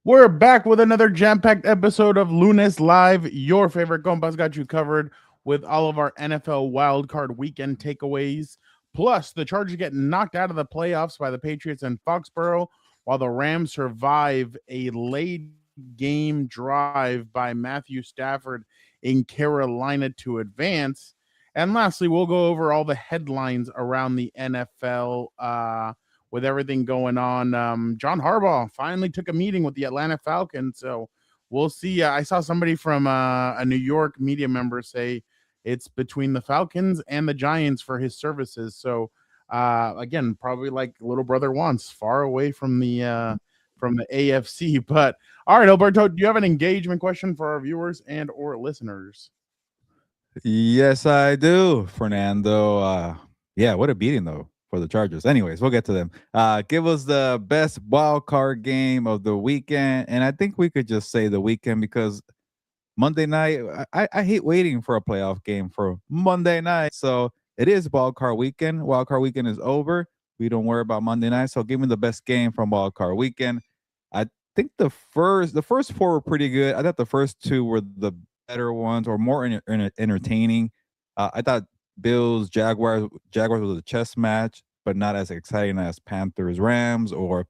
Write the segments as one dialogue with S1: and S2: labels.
S1: We're back with another jam-packed episode of Lunes Live. Your favorite Compas got you covered with all of our NFL wildcard weekend takeaways. Plus, the Chargers get knocked out of the playoffs by the Patriots in Foxborough, while the Rams survive a late game drive by Matthew Stafford in Carolina to advance. And lastly, we'll go over all the headlines around the NFL. With everything going on. John Harbaugh finally took a meeting with the Atlanta Falcons, so we'll see. I saw somebody from a New York media member say it's between the Falcons and the Giants for his services. So again, probably like little brother wants, far away from the AFC. But all right, Alberto, do you have an engagement question for our viewers and or listeners?
S2: Yes, I do, Fernando. Yeah, what a beating though for the Chargers. Anyways, we'll get to them. Give us the best wild card game of the weekend, and I think we could just say the weekend because Monday night. I hate waiting for a playoff game for Monday night, so it is wild card weekend. Wild card weekend is over. We don't worry about Monday night. So give me the best game from wild card weekend. I think the first four were pretty good. I thought the first two were the better ones or more entertaining. I thought Bills Jaguars was a chess match, but not as exciting as Panthers Rams or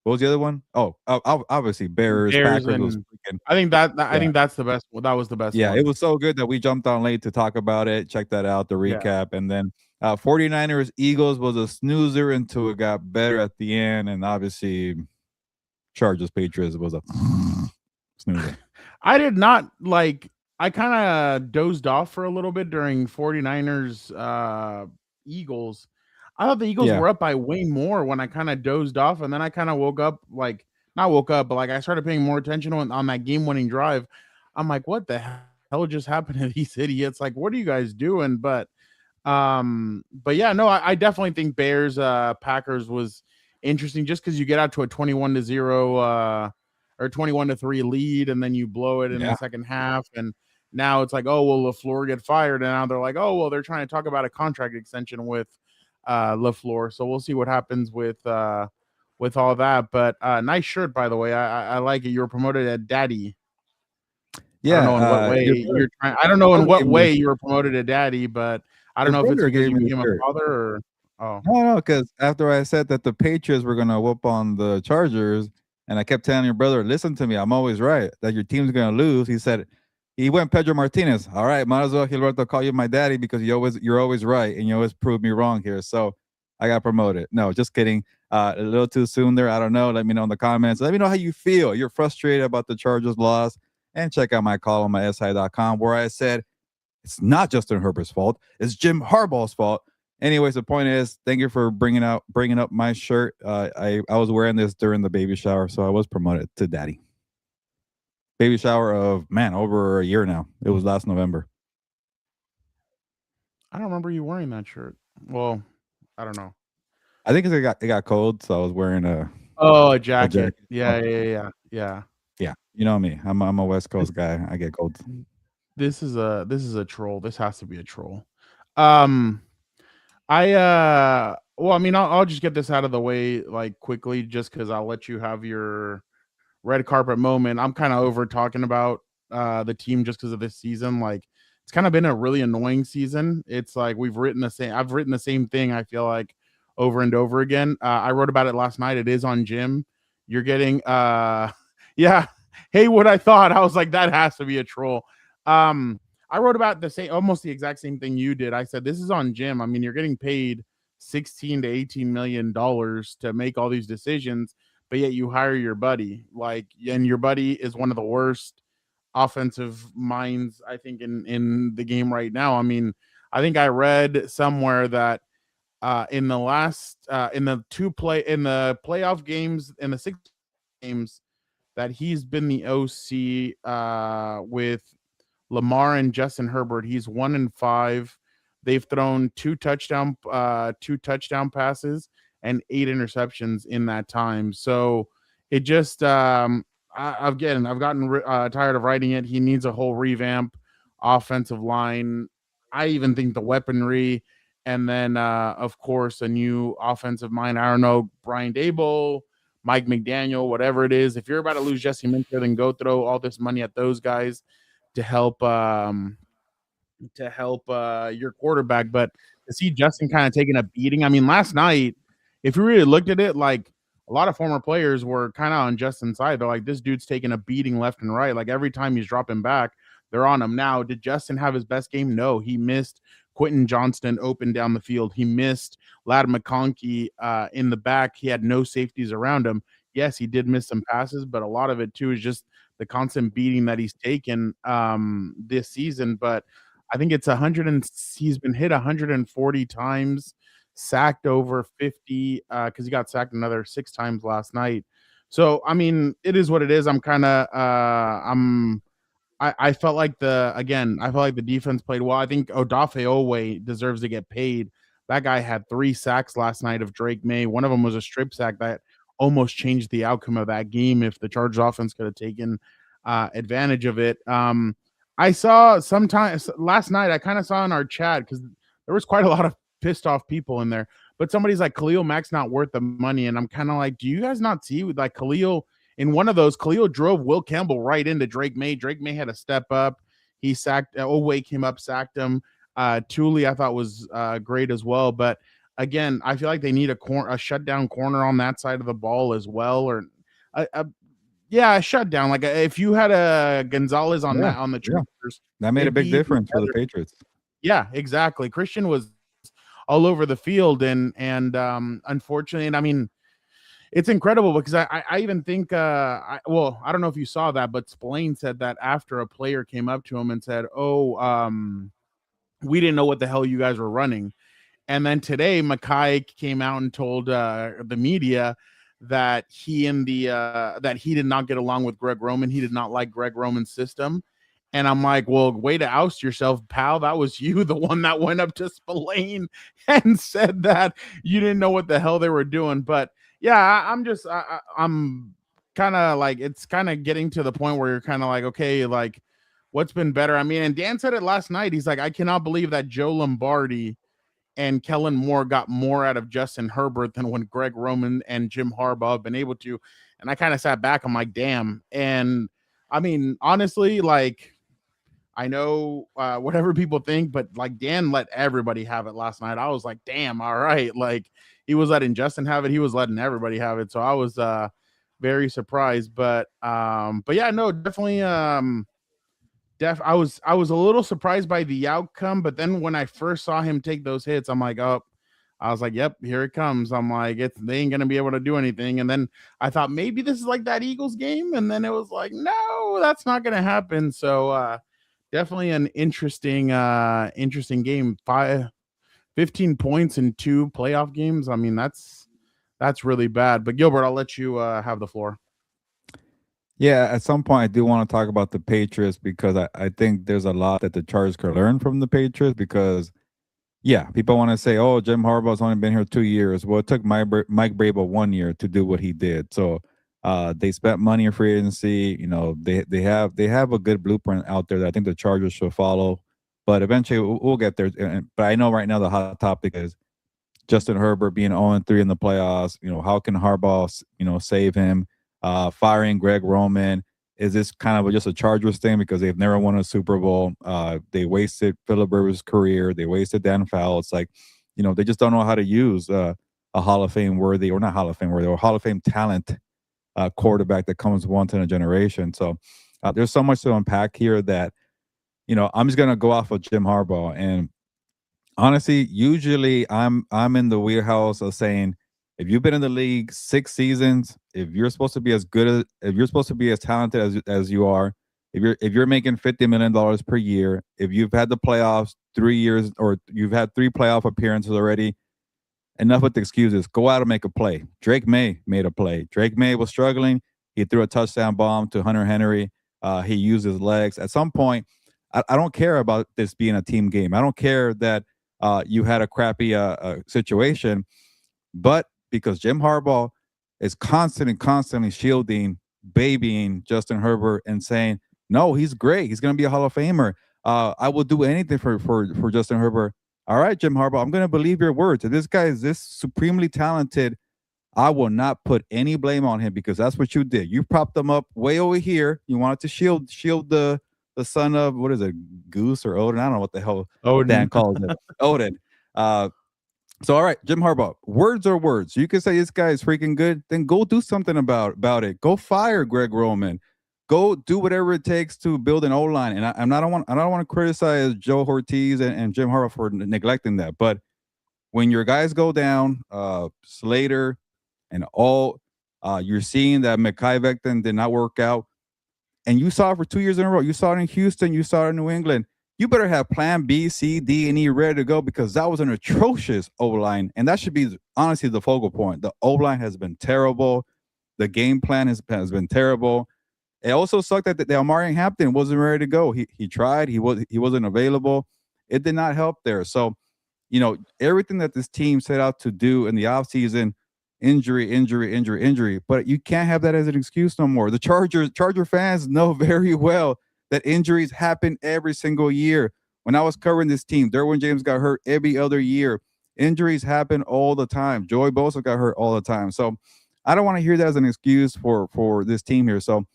S2: what was the other one? Oh, obviously Bears
S1: Bears
S2: Packers was
S1: and
S2: freaking
S1: I
S2: yeah.
S1: think that's the best. Well, that was the best
S2: Yeah, it
S1: one.
S2: was so good that we jumped on late to talk about it. Check that out, the
S1: Yeah.
S2: recap. And then 49ers Eagles was a snoozer until it got better at the end. And obviously Chargers Patriots was a snoozer.
S1: I did not like I kind of dozed off for a little bit during 49ers Eagles. I thought the Eagles
S2: Yeah.
S1: were up by way more when I kind of dozed off, and then I kind of woke up like not woke up, but like I started paying more attention on that game-winning drive. I'm like, what the hell just happened to these idiots? Like, what are you guys doing? But yeah, no, I definitely think Bears Packers was interesting just because you get out to a 21-0 or 21-3 lead, and then you blow it in the
S2: Yeah.
S1: second half, and now it's like, oh well, LaFleur get fired, and now they're like, oh well, they're trying to talk about a contract extension with LaFleur, so we'll see what happens with all that. But nice shirt, by the way. I like it. You were promoted at Daddy. I don't
S2: Yeah.
S1: know in what way
S2: Your brother,
S1: you're trying. I don't know in
S2: brother
S1: what
S2: gave me a
S1: way you
S2: shirt.
S1: were promoted to Daddy, but I don't
S2: Your
S1: know if it's
S2: brother
S1: because
S2: gave
S1: you
S2: me the
S1: became a
S2: shirt.
S1: father or oh.
S2: No, because after I said that the Patriots were gonna whoop on the Chargers, and I kept telling your brother, "Listen to me, I'm always right. That your team's gonna lose." He said, he went Pedro Martinez. All right, might as well Gilberto call you my daddy because you're always right and you always prove me wrong here. So I got promoted. No, just kidding. A little too soon there. I don't know. Let me know in the comments. Let me know how you feel. You're frustrated about the Chargers loss, and check out my column at si.com where I said it's not Justin Herbert's fault. It's Jim Harbaugh's fault. Anyways, the point is, thank you for bringing up my shirt. I was wearing this during the baby shower, so I was promoted to daddy. Baby shower of man over a year now. It was last November.
S1: I don't remember you wearing that shirt. Well, I don't know.
S2: I think it got cold, so I was wearing
S1: Oh, a
S2: a
S1: jacket.
S2: jacket.
S1: Yeah,
S2: Oh,
S1: yeah, yeah, yeah.
S2: yeah, you know me. I'm a West
S1: This
S2: Coast guy. I get cold.
S1: this is a troll. This has to be a troll. Um, well, I mean, I'll just get this out of the way like quickly, just because I'll let you have your red carpet moment. I'm kind of over talking about the team just because of this season. Like, it's kind of been a really annoying season. It's like I've written the same thing. I feel like over and over again. I wrote about it last night. It is on Jim. You're getting yeah. Hey, what I thought. I was like, that has to be a troll. I wrote about the same, almost the exact same thing you did. I said, this is on Jim. I mean, you're getting paid 16 to 18 million dollars to make all these decisions, but yet you hire your buddy, like, and your buddy is one of the worst offensive minds I think in the game right now. I mean, I think I read somewhere that in the last in the playoff games in the 6 games that he's been the OC with Lamar and Justin Herbert, he's 1-5. They've thrown two touchdown passes and 8 interceptions in that time. So it just I've gotten tired of writing it. He needs a whole revamp, offensive line. I even think the weaponry, and then of course a new offensive mind. I don't know, Brian Dable, Mike McDaniel, whatever it is. If you're about to lose Jesse Minter, then go throw all this money at those guys to help your quarterback. But to see Justin kind of taking a beating, I mean, last night, if you really looked at it, like a lot of former players were kind of on Justin's side. They're like, this dude's taking a beating left and right. Like every time he's dropping back, they're on him. Now, did Justin have his best game? No, he missed Quentin Johnston open down the field. He missed Lad McConkey in the back. He had no safeties around him. Yes, he did miss some passes, but a lot of it too is just the constant beating that he's taken this season. But I think it's 100 and he's been hit 140 times, sacked over 50 because he got sacked another 6 times last night. So I mean, it is what it is. I felt like I felt like the defense played well. I think Odafe Owe deserves to get paid. That guy had 3 sacks last night of Drake May. One of them was a strip sack that almost changed the outcome of that game if the Chargers offense could have taken advantage of it. I saw sometimes last night, I kind of saw in our chat because there was quite a lot of pissed off people in there. But somebody's like, Khalil Mack's not worth the money. And I'm kind of like, do you guys not see like Khalil in one of those? Khalil drove Will Campbell right into Drake May. Drake May had to step up. He sacked, Owe came up, sacked him. Thule, I thought was great as well. But again, I feel like they need a shutdown corner on that side of the ball as well. Or a shutdown. Like if you had a Gonzalez on the Chargers,
S2: that made a big difference for the Patriots.
S1: Yeah, exactly. Christian was all over the field, and unfortunately, and I mean, it's incredible because I even think I don't know if you saw that, but Spillane said that after a player came up to him and said, we didn't know what the hell you guys were running. And then today, Mackay came out and told the media that he did not get along with Greg Roman. He did not like Greg Roman's system. And I'm like, well, way to oust yourself, pal. That was you, the one that went up to Spillane and said that you didn't know what the hell they were doing. But yeah, I'm kind of like, it's kind of getting to the point where you're kind of like, okay, like what's been better? I mean, and Dan said it last night. He's like, I cannot believe that Joe Lombardi and Kellen Moore got more out of Justin Herbert than when Greg Roman and Jim Harbaugh have been able to. And I kind of sat back. I'm like, damn. And I mean, honestly, like, I know whatever people think, but like Dan let everybody have it last night. I was like, damn, all right. Like he was letting Justin have it. He was letting everybody have it. So I was very surprised. But yeah, no, definitely I was a little surprised by the outcome, but then when I first saw him take those hits, I'm like, oh, I was like, yep, here it comes. I'm like, they ain't gonna be able to do anything. And then I thought maybe this is like that Eagles game, and then it was like, no, that's not gonna happen. So definitely an interesting game. 15 points in 2 playoff games. I mean, that's really bad. But Gilbert, I'll let you have the floor.
S2: Yeah, at some point I do want to talk about the Patriots because I think there's a lot that the Chargers could learn from the Patriots because, yeah, people want to say, oh, Jim Harbaugh's only been here 2 years. Well, it took Mike Vrabel 1 year to do what he did. So they spent money in free agency. You know, they have a good blueprint out there that I think the Chargers should follow. But eventually we'll get there. But I know right now the hot topic is Justin Herbert being 0-3 in the playoffs. You know, how can Harbaugh, save him? Firing Greg Roman, is this kind of just a Chargers thing because they've never won a Super Bowl? They wasted Phillip Rivers' career. They wasted Dan Fowle. It's like, they just don't know how to use a Hall of Fame worthy, or not Hall of Fame worthy, or Hall of Fame talent quarterback that comes once in a generation. So there's so much to unpack here that, I'm just gonna go off of Jim Harbaugh. And honestly, usually I'm in the wheelhouse of saying, if you've been in the league 6 seasons, if you're supposed to be as good if you're supposed to be as talented as you are, if you're making $50 million per year, if you've had the playoffs 3 years or you've had 3 playoff appearances already, enough with the excuses. Go out and make a play. Drake May made a play. Drake May was struggling. He threw a touchdown bomb to Hunter Henry. He used his legs. At some point, I don't care about this being a team game. I don't care that you had a crappy situation, but because Jim Harbaugh is constantly shielding, babying Justin Herbert and saying, no, he's great. He's going to be a Hall of Famer. I will do anything for Justin Herbert. All right, Jim Harbaugh, I'm going to believe your words. If this guy is this supremely talented, I will not put any blame on him because that's what you did. You propped them up way over here. You wanted to shield the son of what is it, Goose or Odin? I don't know what the hell Dan
S1: Odin.
S2: calls it. Odin. So all right, Jim Harbaugh. Words are words. You can say this guy is freaking good. Then go do something about it. Go fire Greg Roman. Go do whatever it takes to build an O line. And I don't want to criticize Joe Ortiz and Jim Harbaugh for neglecting that, but when your guys go down, Slater and all, you're seeing that Mekhi Becton did not work out. And you saw it for 2 years in a row. You saw it in Houston. You saw it in New England. You better have plan B, C, D, and E ready to go because that was an atrocious O-line. And that should be, honestly, the focal point. The O-line has been terrible. The game plan has been terrible. It also sucked that the Amari Hampton wasn't ready to go. He tried. He wasn't available. It did not help there. So, everything that this team set out to do in the offseason, injury, but you can't have that as an excuse no more. The Charger fans know very well that injuries happen every single year. When I was covering this team, Derwin James got hurt every other year. Injuries happen all the time. Joey Bosa got hurt all the time. So I don't want to hear that as an excuse for this team here. So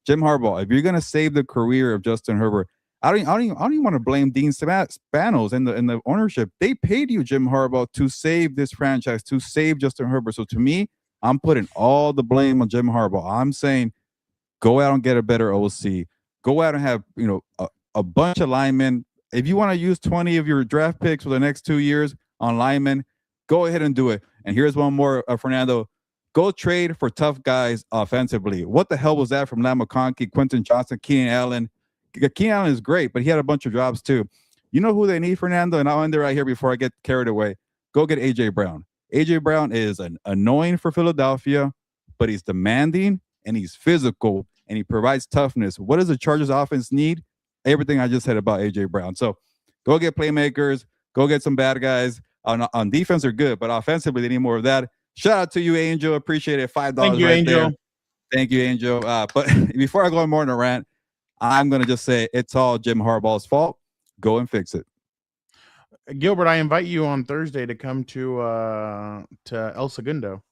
S2: Jim Harbaugh, if you're going to save the career of Justin Herbert, I don't even want to blame Dean Spanos and the ownership. They paid you, Jim Harbaugh, to save this franchise, to save Justin Herbert. So to me, I'm putting all the blame on Jim Harbaugh. I'm saying go out and get a better OC. Go out and have a bunch of linemen. If you want to use 20 of your draft picks for the next 2 years on linemen, go ahead and do it. And here's one more, Fernando. Go trade for tough guys offensively. What the hell was that from Lam McConkey, Quentin Johnson, Keenan Allen? Keenan Allen is great, but he had a bunch of drops too. You know who they need, Fernando? And I'll end it right here before I get carried away. Go get A.J. Brown. A.J. Brown is annoying for Philadelphia, but he's demanding and he's physical and he provides toughness. What does the Chargers offense need? Everything I just said about A.J. Brown. So go get playmakers. Go get some bad guys. On defense, they're good, but offensively, they need more of that. Shout out to you, Angel. Appreciate it. $5
S1: Thank you,
S2: right
S1: Angel.
S2: there. Thank you, Angel. But before I go more in a rant, I'm going to just say it's all Jim Harbaugh's fault. Go and fix it.
S1: Gilbert, I invite you on Thursday to come to El Segundo.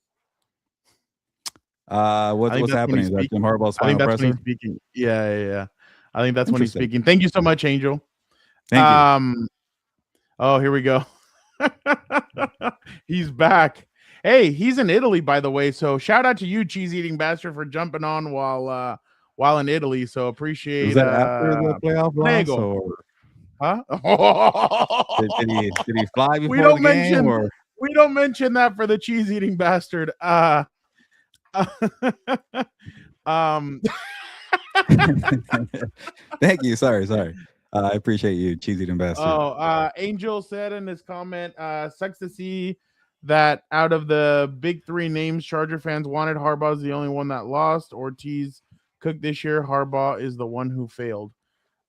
S2: What's happening? Is that Jim Harbaugh's final presser?
S1: When he's speaking. Yeah. I think that's when he's speaking. Thank you so much, Angel.
S2: Thank you.
S1: Oh, here we go. He's back. Hey, he's in Italy, by the way. So shout out to you, cheese eating bastard, for jumping on while in Italy. So appreciate.
S2: Was that after the playoff loss, or
S1: huh?
S2: did he fly before the game? Or
S1: we don't mention that for the cheese eating bastard.
S2: Thank you. Sorry. I appreciate you, cheese eating bastard.
S1: Angel said in his comment, sucks to see that out of the big three names Charger fans wanted, Harbaugh is the only one that lost. Ortiz cooked this year. Harbaugh is the one who failed.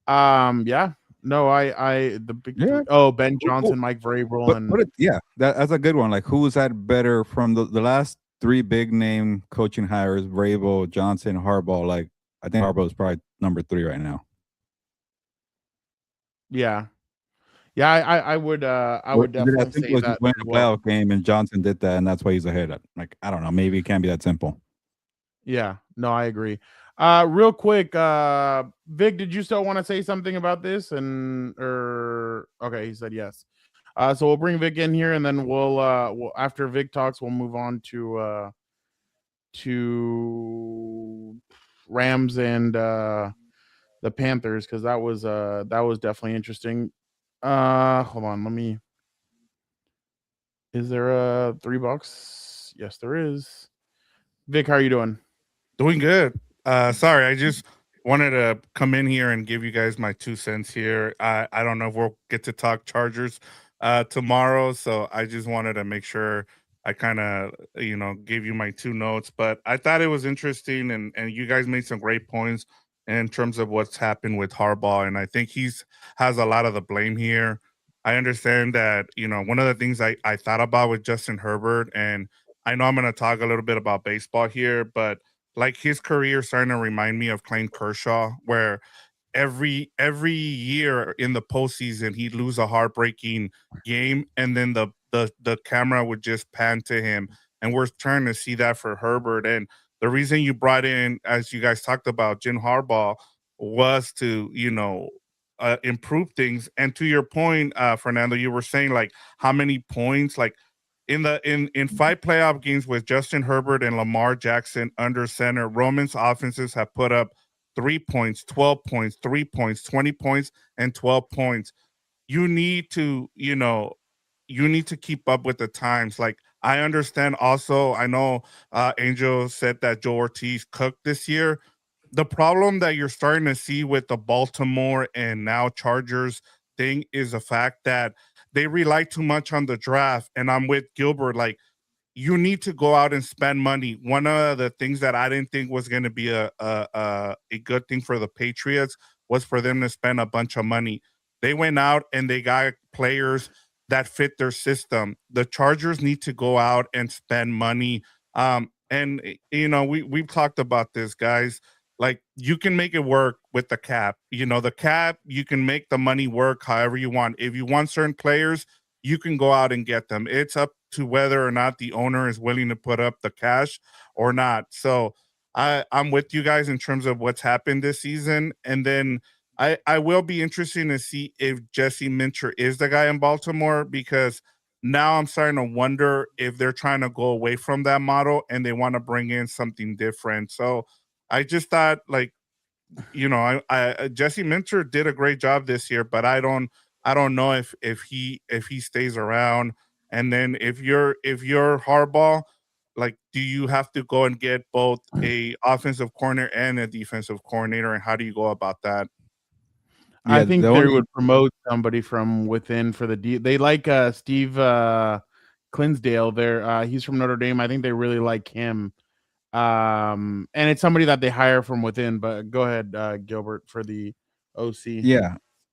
S1: Yeah. No, the big three. Oh, Ben Johnson, Mike Vrabel,
S2: that's a good one. Like, who was that better from the last three big name coaching hires? Vrabel, Johnson, Harbaugh. Like, I think Harbaugh is probably number 3 right now.
S1: Yeah, I would definitely say that.
S2: Win a playoff game, and Johnson did that, and that's why he's ahead. Like, I don't know, maybe it can't be that simple.
S1: Yeah, no, I agree. Real quick, Vic, did you still want to say something about this? Okay, he said yes. So we'll bring Vic in here, and then we'll after Vic talks, we'll move on to Rams and the Panthers, because that was definitely interesting. Hold on, is there a $3? Yes, there is. Vic, how are you doing?
S3: Doing good. Sorry, I just wanted to come in here and give you guys my 2 cents here. I don't know if we'll get to talk Chargers tomorrow, so I just wanted to make sure I kind of, give you my 2 notes. But I thought it was interesting, and you guys made some great points in terms of what's happened with Harbaugh, and I think has a lot of the blame here. I understand that, one of the things I thought about with Justin Herbert, and I know I'm going to talk a little bit about baseball here, but like his career starting to remind me of Clayton Kershaw, where every year in the postseason he'd lose a heartbreaking game, and then the camera would just pan to him and we're trying to see that for Herbert. And the reason you brought in, as you guys talked about, Jim Harbaugh was to, improve things. And to your point, Fernando, you were saying like how many points, like in 5 playoff games with Justin Herbert and Lamar Jackson under center, Roman's offenses have put up 3 points, 12 points, 3 points, 20 points, and 12 points. You need to, you need to keep up with the times. Like, I understand also, I know Angel said that Joe Ortiz cooked this year. The problem that you're starting to see with the Baltimore and now Chargers thing is the fact that they rely too much on the draft. And I'm with Gilbert. Like, you need to go out and spend money. One of the things that I didn't think was going to be a good thing for the Patriots was for them to spend a bunch of money. They went out and they got players that fit their system. The Chargers need to go out and spend money. And we've talked about this, guys. Like, you can make it work with the cap. The cap, you can make the money work however you want. If you want certain players, you can go out and get them. It's up to whether or not the owner is willing to put up the cash or not. So I'm with you guys in terms of what's happened this season. And then I will be interested to see if Jesse Minter is the guy in Baltimore, because now I'm starting to wonder if they're trying to go away from that model and they want to bring in something different. So I just thought, like, I Jesse Minter did a great job this year, but I don't know if he stays around. And then if you're Harbaugh, like, do you have to go and get both a offensive coordinator and a defensive coordinator, and how do you go about that?
S1: I think they would promote somebody from within for the they like Steve Clydesdale there. He's from Notre Dame. I think they really like him. And it's somebody that they hire from within. But go ahead, Gilbert, for the OC.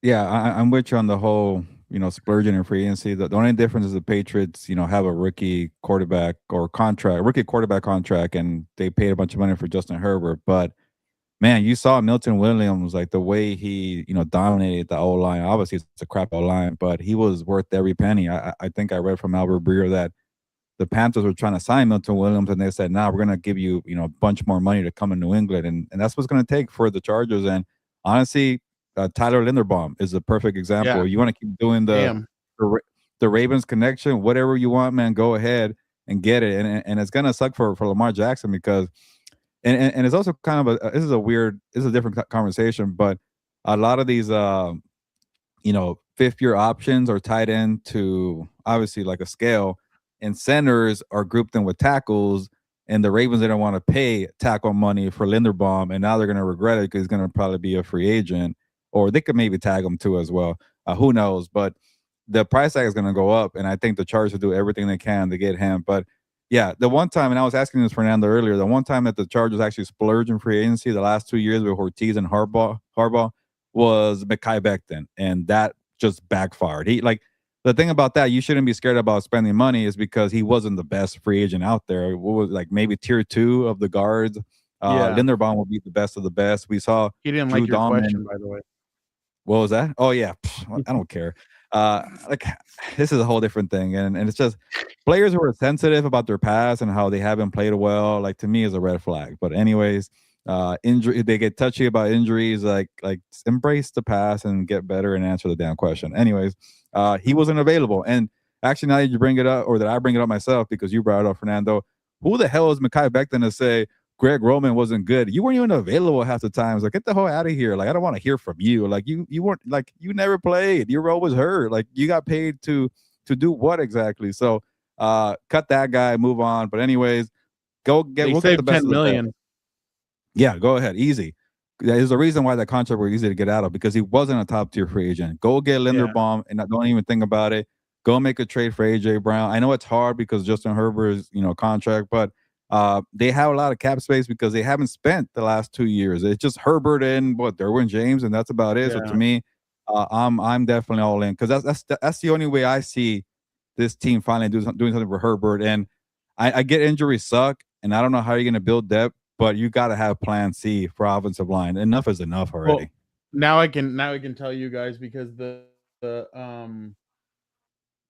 S2: Yeah, I'm with you on the whole, splurging in free agency. The only difference is the Patriots, have a rookie quarterback contract, and they paid a bunch of money for Justin Herbert. But man, you saw Milton Williams, like the way he, dominated the O-line. Obviously, it's a crap O-line, but he was worth every penny. I think I read from Albert Breer that the Panthers were trying to sign Milton Williams, and they said, "Nah, we're going to give you, a bunch more money to come to New England," and that's what's going to take for the Chargers. And honestly, Tyler Linderbaum is a perfect example.
S1: Yeah.
S2: You want to keep doing the Ravens connection, whatever you want, man, go ahead and get it. And it's going to suck for Lamar Jackson because. And it's also kind of this is a different conversation, but a lot of these, fifth-year options are tied into obviously like a scale, and centers are grouped in with tackles, and the Ravens didn't want to pay tackle money for Linderbaum, and now they're going to regret it because he's going to probably be a free agent, or they could maybe tag him too as well. Who knows? But the price tag is going to go up, and I think the Chargers will do everything they can to get him, but. Yeah, the one time, and I was asking this Fernando earlier, the one time that the Chargers actually splurged in free agency the last 2 years with Ortiz and Harbaugh was Mekhi Becton, and that just backfired. The thing about that, you shouldn't be scared about spending money, is because he wasn't the best free agent out there. What was maybe tier 2 of the guards? Linderbaum will be the best of the best. We saw
S1: he didn't Drew like your Dahlman. Question, by the way.
S2: What was that? Oh yeah, I don't care. This is a whole different thing, and it's just players who are sensitive about their past and how they haven't played well, like, to me, is a red flag. But anyways, injury, they get touchy about injuries, like embrace the past and get better and answer the damn question. Anyways, he wasn't available, and actually now that you bring it up, or that I bring it up myself because you brought it up, Fernando, who the hell is Mekhi Becton to say Greg Roman wasn't good? You weren't even available half the time. It's like, get the hell out of here. Like, I don't want to hear from you. Like, you weren't, like, you never played. Your role was hurt. Like, you got paid to do what exactly? So cut that guy, move on. But anyways, we'll get the best $10 million. Yeah, go ahead. Easy. There's a reason why that contract was easy to get out of, because he wasn't a top tier free agent. Go get Linderbaum and don't even think about it. Go make a trade for AJ Brown. I know it's hard because Justin Herbert's, contract, but they have a lot of cap space because they haven't spent the last 2 years. It's just Herbert and Derwin James, and that's about it. Yeah. So to me, I'm definitely all in, because that's the only way I see this team finally doing something for Herbert. And I get injuries suck, and I don't know how you're going to build depth, but you got to have plan C for offensive line. Enough is enough already.
S1: Well, now I can tell you guys, because the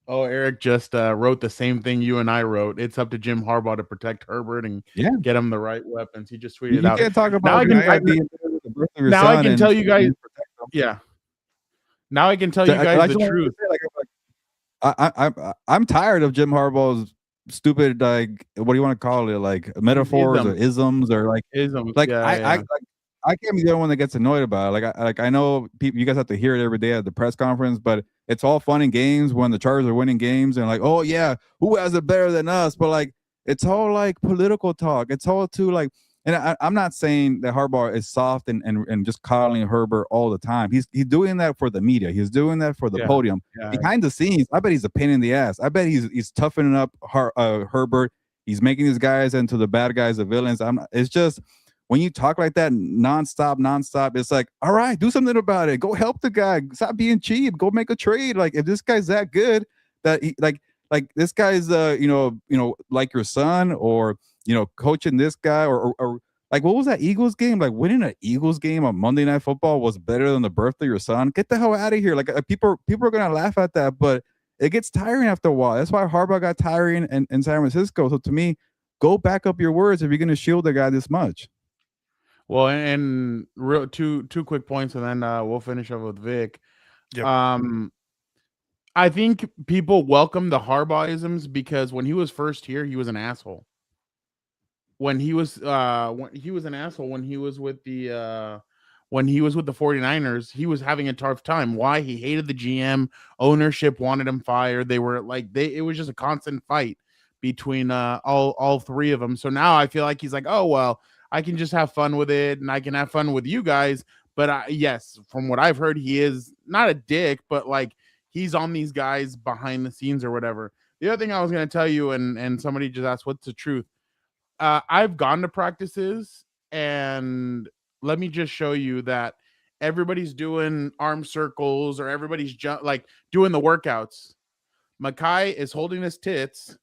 S1: Oh, Eric just wrote the same thing you and I wrote. It's up to Jim Harbaugh to protect Herbert and get him the right weapons. He just tweeted
S2: You
S1: out.
S2: can't talk
S1: Now
S2: about
S1: I
S2: this
S1: can
S2: guy being there with the birth of your
S1: now I
S2: son
S1: can
S2: and
S1: tell you guys.
S2: protect him.
S1: Yeah. Now I can tell
S2: So
S1: you
S2: I
S1: guys
S2: just
S1: the
S2: wanted to
S1: truth.
S2: say, I'm tired of Jim Harbaugh's stupid, like, what do you want to call it, like metaphors or isms or like
S1: Isms.
S2: like
S1: Yeah.
S2: I can't be the only one that gets annoyed about it. I know people, you guys have to hear it every day at the press conference, but it's all fun and games when the Chargers are winning games and like, oh yeah, who has it better than us? But like, it's all like political talk. It's all too like, and I'm not saying that Harbaugh is soft and just coddling Herbert all the time. He's doing that for the media. He's doing that for the podium. Behind the scenes, I bet he's a pain in the ass. I bet he's toughening up Herbert. He's making these guys into the bad guys, the villains. It's just when you talk like that nonstop, it's like, all right, do something about it. Go help the guy. Stop being cheap. Go make a trade. Like if this guy's that good, that he, like this guy's like your son, or coaching this guy, or like what was that Eagles game? Like winning an Eagles game on Monday Night Football was better than the birth of your son. Get the hell out of here. Like people are gonna laugh at that, but it gets tiring after a while. That's why Harbaugh got tiring in San Francisco. So to me, go back up your words if you're gonna shield the guy this much.
S1: Well, and real two quick points, and then we'll finish up with Vic.
S3: Yep.
S1: I think people welcome the Harbaughisms because when he was first here, he was an asshole. When he was an asshole when he was with the 49ers, he was having a tough time. Why? He hated the GM. Ownership wanted him fired. They were like it was just a constant fight between all three of them. So now I feel like he's like, oh well, I can just have fun with it, and I can have fun with you guys. But yes, from what I've heard, he is not a dick, but like he's on these guys behind the scenes or whatever. The other thing I was going to tell you, and somebody just asked, what's the truth? I've gone to practices, and let me just show you that everybody's doing arm circles or everybody's like doing the workouts. Makai is holding his tits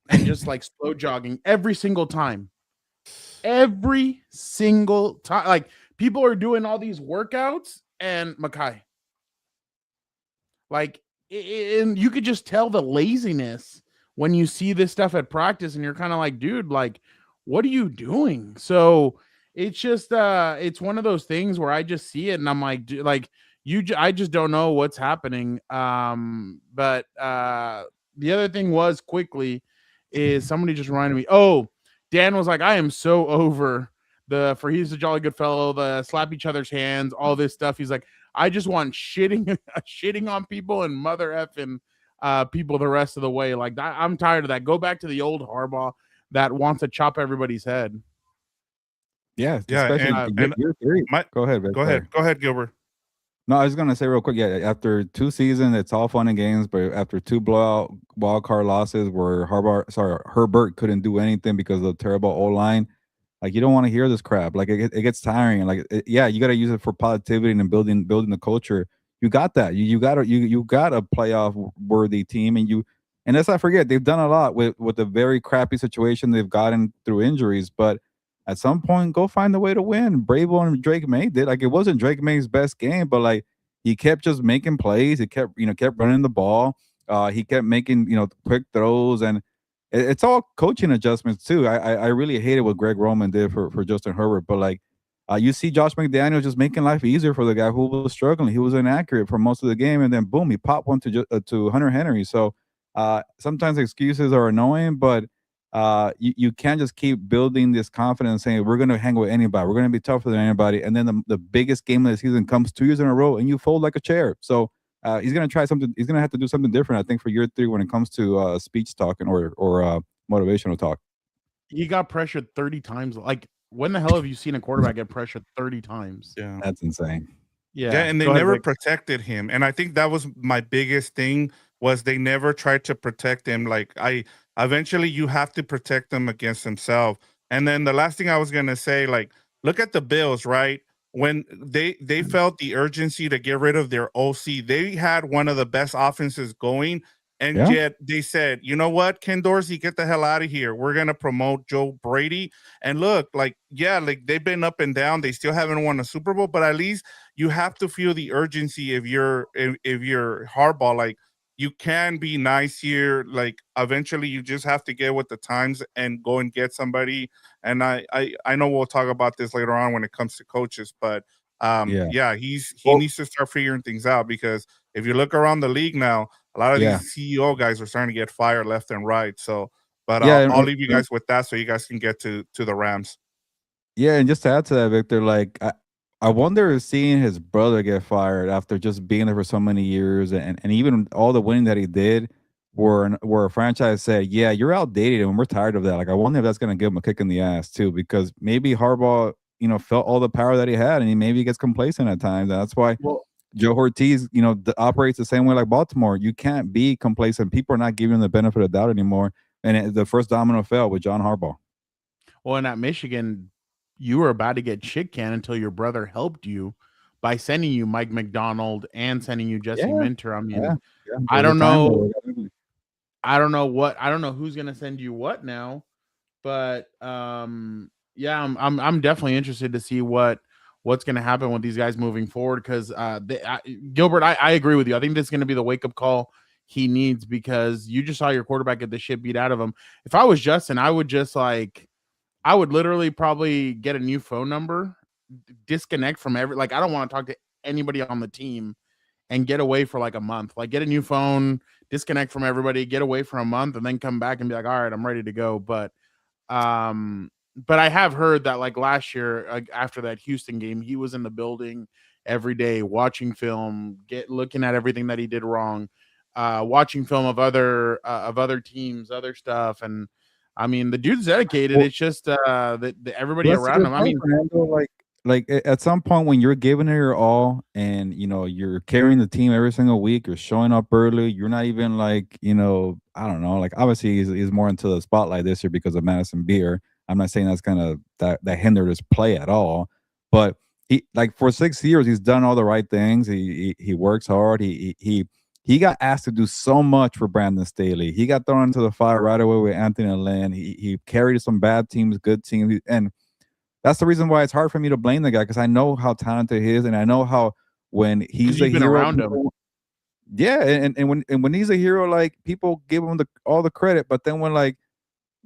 S1: and just like slow jogging every single time. Every single time. Like people are doing all these workouts and Makai. Like, and you could just tell the laziness when you see this stuff at practice, and you're kind of like, dude, like, what are you doing? So it's just it's one of those things where I just see it and I'm like, dude, like I just don't know what's happening. But the other thing was quickly is somebody just reminded me, oh, Dan was like, I am so over for he's a jolly good fellow, the slap each other's hands, all this stuff. He's like, I just want shitting on people and mother effing people the rest of the way. Like I'm tired of that. Go back to the old Harbaugh that wants to chop everybody's head.
S2: Yeah,
S3: especially
S2: and year three. Go ahead, Vic.
S3: Go ahead, Gilbert.
S2: No, I was gonna say real quick. Yeah, after 2 seasons, it's all fun and games, but after 2 blowout wild card losses where Herbert couldn't do anything because of the terrible O line, like you don't want to hear this crap. Like it gets tiring. Like yeah, you got to use it for positivity and building the culture. You got that. You got a playoff worthy team, and let's not forget they've done a lot with a very crappy situation they've gotten through injuries, but at some point, go find a way to win. Bravo and Drake May did. Like it wasn't Drake May's best game, but like he kept just making plays. He kept running the ball. He kept making quick throws, and it's all coaching adjustments too. I really hated what Greg Roman did for Justin Herbert, but like you see Josh McDaniels just making life easier for the guy who was struggling. He was inaccurate for most of the game, and then boom, he popped one to Hunter Henry. So sometimes excuses are annoying, but you can't just keep building this confidence saying we're going to hang with anybody, we're going to be tougher than anybody, and then the biggest game of the season comes 2 years in a row and you fold like a chair. So he's going to try something. He's going to have to do something different, I think, for year 3 when it comes to speech talking or motivational talk.
S1: He got pressured 30 times. Like when the hell have you seen a quarterback get pressured 30 times?
S3: Yeah,
S2: that's insane.
S3: Yeah, and they never protected him, and I think that was my biggest thing, was they never tried to protect him. Like eventually you have to protect him against himself. And then the last thing I was gonna say, like, look at the Bills, right? When they felt the urgency to get rid of their OC, they had one of the best offenses going, and yet they said, you know what, Ken Dorsey, get the hell out of here. We're gonna promote Joe Brady. And look, like, yeah, like they've been up and down. They still haven't won a Super Bowl, but at least you have to feel the urgency if you're Harbaugh. Like, you can be nice here. Like eventually you just have to get with the times and go and get somebody. And I know we'll talk about this later on when it comes to coaches, but yeah, he needs to start figuring things out, because if you look around the league now, a lot of these CEO guys are starting to get fired left and right. So, but I'll leave you guys with that so you guys can get to the Rams.
S2: Yeah, and just to add to that, Victor, like I wonder if seeing his brother get fired after just being there for so many years, and even all the winning that he did, where a franchise said, "Yeah, you're outdated, and we're tired of that." Like, I wonder if that's going to give him a kick in the ass too, because maybe Harbaugh, felt all the power that he had, and maybe he gets complacent at times, and that's why Joe Ortiz, operates the same way like Baltimore. You can't be complacent. People are not giving him the benefit of the doubt anymore, and the first domino fell with John Harbaugh.
S1: Well, in that Michigan, you were about to get shit canned until your brother helped you by sending you Mike McDonald and sending you Jesse Minter. I mean, I don't know. I don't know who's gonna send you what now, but yeah, I'm definitely interested to see what's gonna happen with these guys moving forward, because Gilbert, I agree with you. I think this is gonna be the wake up call he needs, because you just saw your quarterback get the shit beat out of him. If I was Justin, I would literally probably get a new phone number, disconnect from I don't want to talk to anybody on the team, and get away for like a month. Like, get a new phone, disconnect from everybody, get away for a month, and then come back and be like, all right, I'm ready to go. But I have heard that like last year, after that Houston game, he was in the building every day watching film, looking at everything that he did wrong, watching film of other teams, other stuff. And I mean, the dude's dedicated. Well, it's just that everybody around him. I mean,
S2: Fernando, like at some point when you're giving it your all, and you're carrying the team every single week, you're showing up early, you're not even like, I don't know, like obviously he's more into the spotlight this year because of Madison Beer. I'm not saying that's gonna that hindered his play at all, but he, like, for 6 years he's done all the right things. He works hard. He got asked to do so much for Brandon Staley. He got thrown into the fire right away with Anthony Lynn. He carried some bad teams, good teams, and that's the reason why it's hard for me to blame the guy, because I know how talented he is, and I know how when he's a hero
S1: around him.
S2: Yeah, and when he's a hero, like, people give him all the credit, but then when like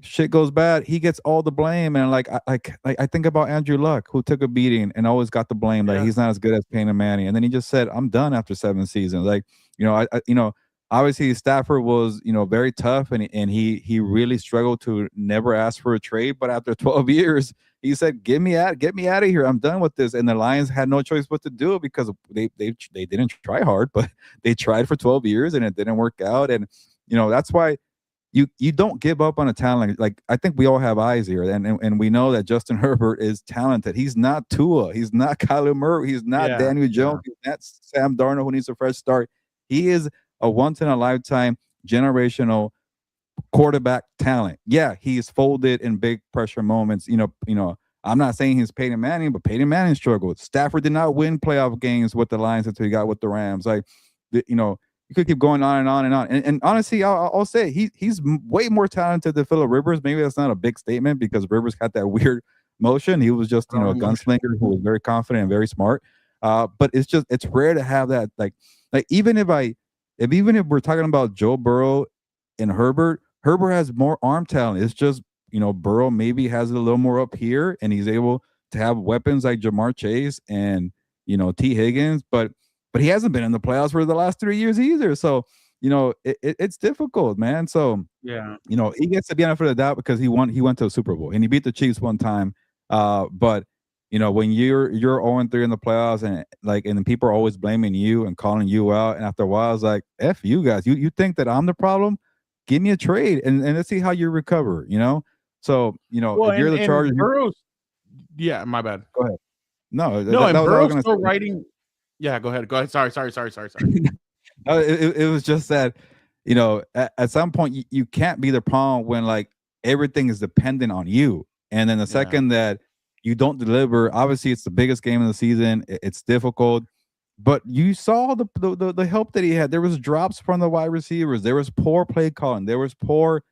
S2: shit goes bad, he gets all the blame. And like I think about Andrew Luck, who took a beating and always got the blame. Like, he's not as good as Peyton Manning, and then he just said, "I'm done" after 7 seasons. Like, obviously Stafford was, very tough, and he really struggled to never ask for a trade. But after 12 years, he said, get me out of here. I'm done with this. And the Lions had no choice but to do it, because they didn't try hard, but they tried for 12 years and it didn't work out. And that's why you don't give up on a talent. Like, I think we all have eyes here, and we know that Justin Herbert is talented. He's not Tua. He's not Kyler Murray. He's not Daniel Jones. He's not Sam Darnold, who needs a fresh start. He is a once-in-a-lifetime generational quarterback talent. Yeah, he's folded in big pressure moments. I'm not saying he's Peyton Manning, but Peyton Manning struggled. Stafford did not win playoff games with the Lions until he got with the Rams. Like, you could keep going on and on and on. And honestly, I'll say he's way more talented than Phillip Rivers. Maybe that's not a big statement, because Rivers had that weird motion. He was just, a gunslinger who was very confident and very smart. But it's rare to have that. Like even if we're talking about Joe Burrow and Herbert has more arm talent. It's just, Burrow maybe has it a little more up here, and he's able to have weapons like Jamar Chase and, T. Higgins, but he hasn't been in the playoffs for the last 3 years either. So, it's difficult, man. So,
S1: yeah,
S2: he gets the benefit of the doubt because he went to a Super Bowl and he beat the Chiefs one time. But when you're 0-3 in the playoffs, and then people are always blaming you and calling you out, and after a while it's like, F you guys. You think that I'm the problem? Give me a trade and let's see how you recover, So, if you're the Chargers.
S1: Yeah, my bad.
S2: Go ahead. No,
S1: and Burrow's still writing. Yeah, go ahead. Sorry.
S2: No, it was just that, at some point you can't be the problem when like everything is dependent on you. And then the second that you don't deliver, obviously it's the biggest game of the season. It's difficult. But you saw the help that he had. There was drops from the wide receivers. There was poor play calling. There was poor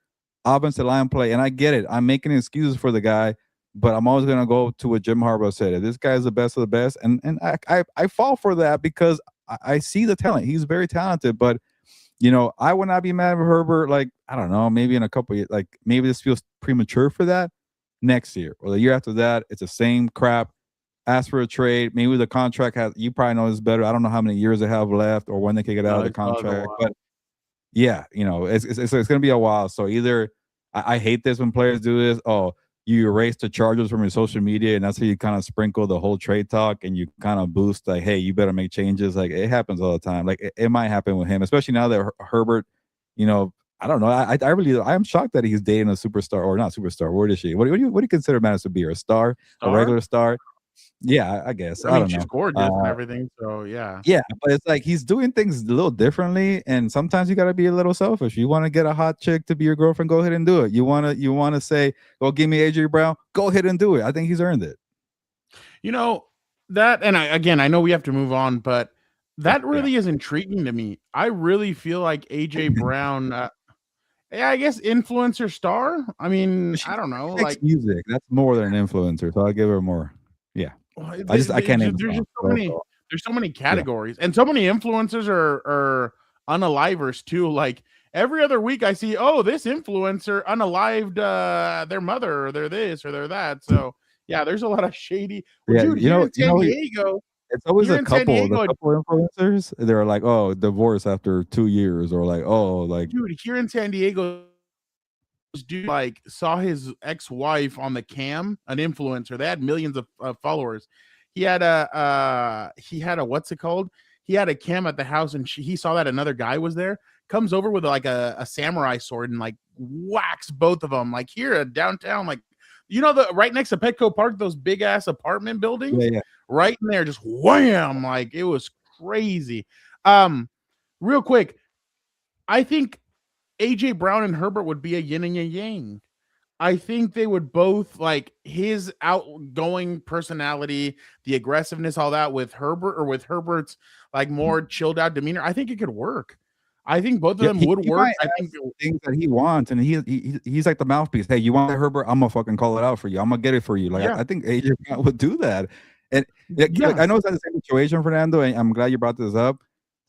S2: offensive line play. And I get it. I'm making excuses for the guy, but I'm always gonna go to what Jim Harbaugh said. This guy is the best of the best, and I fall for that because I see the talent. He's very talented, but I would not be mad at Herbert. Like, I don't know, maybe in a couple years, like maybe this feels premature for that next year or the year after that. It's the same crap. Ask for a trade. Maybe the contract has, you probably know this better. I don't know how many years they have left or when they can get out of the contract. But yeah, it's going to be a while. So either I hate this when players do this. Oh, you erase the Chargers from your social media, and that's how you kind of sprinkle the whole trade talk, and you kind of boost like, hey, you better make changes. Like it happens all the time. Like it might happen with him, especially now that Herbert, I don't know. I'm shocked that he's dating a superstar or not superstar. What is she? What do you consider Madison to be? A star? A regular star? Yeah, I guess. I mean,
S1: she's
S2: know.
S1: gorgeous and everything. So yeah.
S2: Yeah, but it's like he's doing things a little differently, and sometimes you got to be a little selfish. You want to get a hot chick to be your girlfriend, go ahead and do it. You want to say, "Go give me AJ Brown," go ahead and do it. I think he's earned it.
S1: That, and I know we have to move on, but that really is intriguing to me. I really feel like AJ Brown. Yeah, I guess influencer star. I mean, I don't know, like
S2: music. That's more than an influencer, so I'll give her more. Yeah. I can't name
S1: there's so many categories, and so many influencers are unalivers too. Like every other week I see, this influencer unalived their mother, or they're this or they're that. So yeah, there's a lot of shady. Dude, here in San Diego,
S2: it's always a couple influencers. They're like, divorce after 2 years, or like,
S1: dude, here in San Diego, dude like saw his ex-wife on the cam, an influencer. They had millions of followers. He had a what's it called? He had a cam at the house, and he saw that another guy was there. Comes over with like a samurai sword and like whacks both of them. Like here at downtown, like the right next to Petco Park, those big ass apartment buildings, right in there, just wham! Like it was crazy. Real quick, I think AJ Brown and Herbert would be a yin and a yang. I think they would both, like his outgoing personality, the aggressiveness, all that with Herbert, or with Herbert's like more chilled out demeanor. I think it could work. I think both of them would work. I think
S2: things that he wants, and he's like the mouthpiece. Hey, you want that, Herbert? I'm gonna fucking call it out for you. I'm gonna get it for you. Like I think AJ Brown would do that. And like, I know it's not the same situation, Fernando, and I'm glad you brought this up.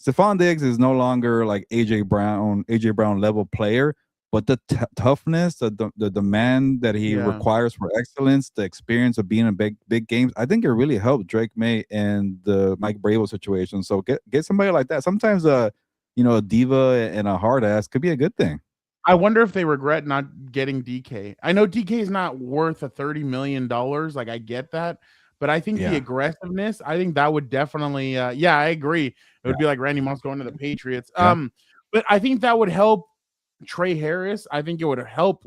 S2: Stephon Diggs is no longer like AJ Brown level player, but the toughness, the demand that he requires for excellence, the experience of being in big games, I think it really helped Drake May and the Mike Brable situation. So get somebody like that. Sometimes a diva and a hard ass could be a good thing.
S1: I wonder if they regret not getting DK. I know DK is not worth a $30 million. Like I get that. But I think the aggressiveness, I think that would definitely, I agree. It would be like Randy Moss going to the Patriots. But I think that would help Trey Harris. I think it would help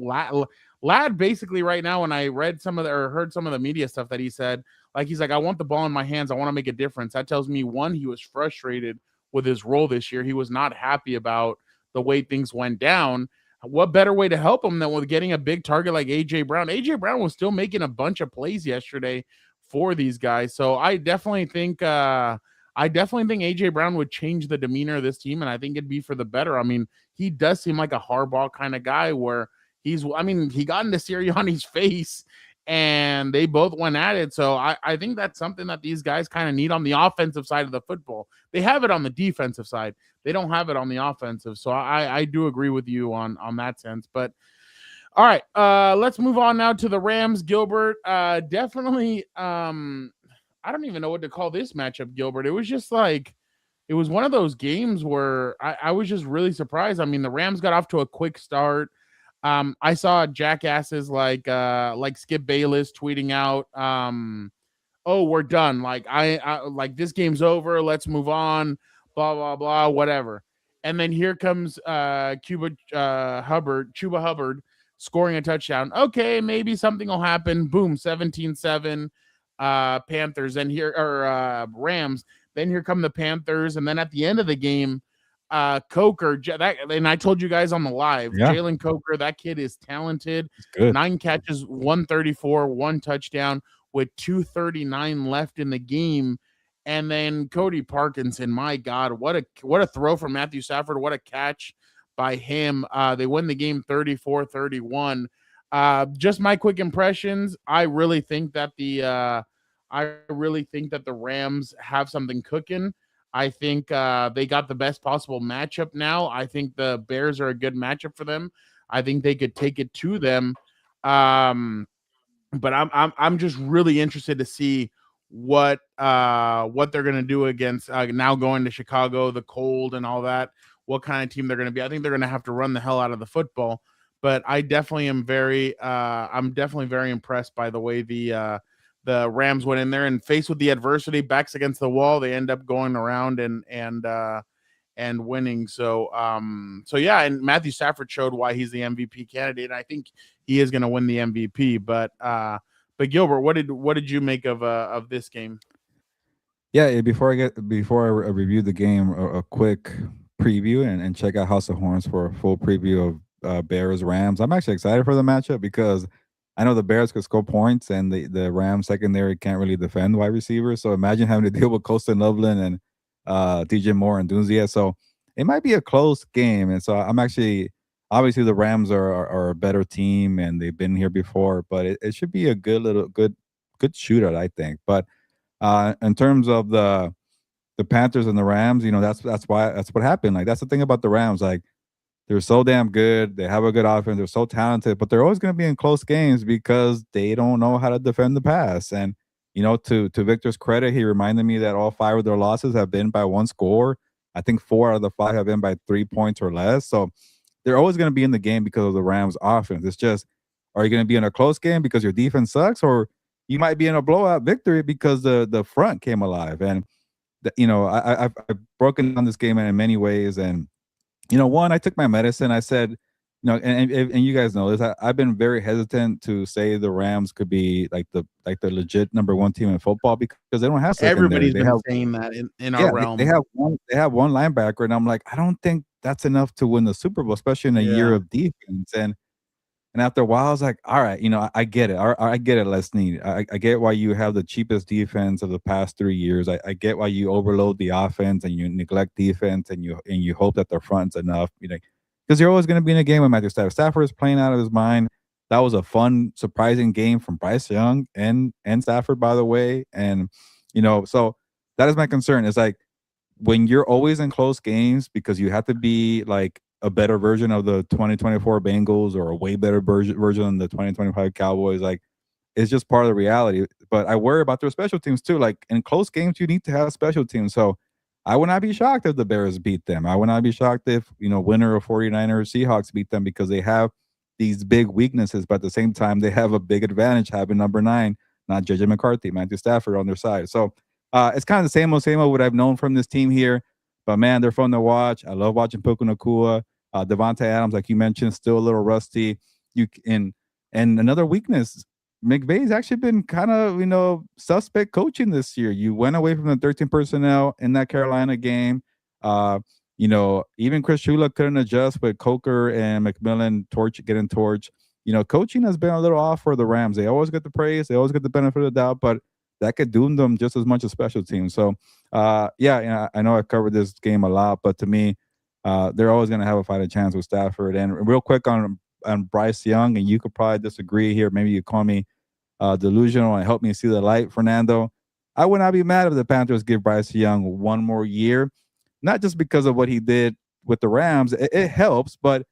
S1: Ladd basically right now. When I read heard some of the media stuff that he said, like he's like, I want the ball in my hands. I want to make a difference. That tells me, one, he was frustrated with his role this year. He was not happy about the way things went down. What better way to help him than with getting a big target like AJ Brown? AJ Brown was still making a bunch of plays yesterday for these guys. So I definitely think AJ Brown would change the demeanor of this team, and I think it'd be for the better. I mean, he does seem like a hardball kind of guy where he got into Sirianni's face and they both went at it. So I think that's something that these guys kind of need on the offensive side of the football. They have it on the defensive side. They don't have it on the offensive. So I do agree with you on that sense. But all right, let's move on now to the Rams. Gilbert, definitely. I don't even know what to call this matchup, Gilbert. It was just like, it was one of those games where I was just really surprised. I mean, the Rams got off to a quick start. I saw jackasses like Skip Bayless tweeting out, we're done. Like I like this game's over. Let's move on. Blah blah blah. Whatever. And then here comes Chuba Hubbard scoring a touchdown. Okay, maybe something will happen. Boom, 17-7 Panthers. And here Rams. Then here come the Panthers. And then at the end of the game, Coker, and I told you guys on the live, Jalen Coker, that kid is talented. 9 catches, 134, 1 touchdown with 2:39 left in the game. And then Cody Parkinson, my God, what a throw from Matthew Stafford. What a catch by him. They win the game 34-31. Just my quick impressions. I really think that the Rams have something cooking. I think they got the best possible matchup now. I think the Bears are a good matchup for them. I think they could take it to them. But I'm just really interested to see what they're gonna do against now going to Chicago, the cold and all that. What kind of team they're gonna be? I think they're gonna have to run the hell out of the football. But I definitely am I'm definitely very impressed by the way the Rams went in there and faced with the adversity, backs against the wall. They end up going around and winning. So yeah, and Matthew Stafford showed why he's the MVP candidate. And I think he is going to win the MVP. But Gilbert, what did you make of this game?
S2: Yeah, before I review the game, a quick preview and check out House of Horns for a full preview of Bears Rams. I'm actually excited for the matchup because I know the Bears could score points and the Rams secondary can't really defend wide receivers. So imagine having to deal with Colston Loveland and DJ Moore and Dunzia. So it might be a close game. And so I'm actually obviously the Rams are a better team and they've been here before, but it should be a good shootout, I think. But in terms of the Panthers and the Rams, that's what happened. Like that's the thing about the Rams. Like they're so damn good. They have a good offense. They're so talented, but they're always going to be in close games because they don't know how to defend the pass. And to Victor's credit, he reminded me that all 5 of their losses have been by 1 score. I think 4 out of the 5 have been by 3 points or less. So they're always going to be in the game because of the Rams' offense. It's just, are you going to be in a close game because your defense sucks, or you might be in a blowout victory because the front came alive? And I've broken down this game in many ways. And one, I took my medicine. I said, and you guys know this. I've been very hesitant to say the Rams could be like the legit number 1 team in football because they don't have secondary.
S1: Everybody's been saying that in our realm.
S2: They have one linebacker, and I'm like, I don't think that's enough to win the Super Bowl, especially in a year of defense. And after a while, I was like, all right, I get it. I get it, Leslie. I get why you have the cheapest defense of the past 3 years. I get why you overload the offense and you neglect defense and you hope that their front's enough. Because you're always going to be in a game with Matthew Stafford. Stafford is playing out of his mind. That was a fun, surprising game from Bryce Young and Stafford, by the way. And so that is my concern. It's like when you're always in close games because you have to be like a better version of the 2024 Bengals or a way better version than the 2025 Cowboys. Like, it's just part of the reality. But I worry about their special teams too. Like in close games, you need to have special teams. So I would not be shocked if the Bears beat them. I would not be shocked if winner of 49ers Seahawks beat them because they have these big weaknesses, but at the same time they have a big advantage having number 9, not JJ McCarthy, Matthew Stafford on their side. So it's kind of the same old what I've known from this team here. But man, they're fun to watch. I love watching Puka Nacua. Devontae Adams, like you mentioned, still a little rusty. And another weakness, McVay's actually been kind of, suspect coaching this year. You went away from the 13 personnel in that Carolina game. Even Chris Shula couldn't adjust with Coker and McMillan getting torch. Coaching has been a little off for the Rams. They always get the praise. They always get the benefit of the doubt, but that could doom them just as much as special teams. So, I know I covered this game a lot, but to me, they're always going to have a fighting chance with Stafford. And real quick on Bryce Young, and you could probably disagree here. Maybe you call me delusional and help me see the light, Fernando. I would not be mad if the Panthers give Bryce Young 1 more year, not just because of what he did with the Rams. It helps, but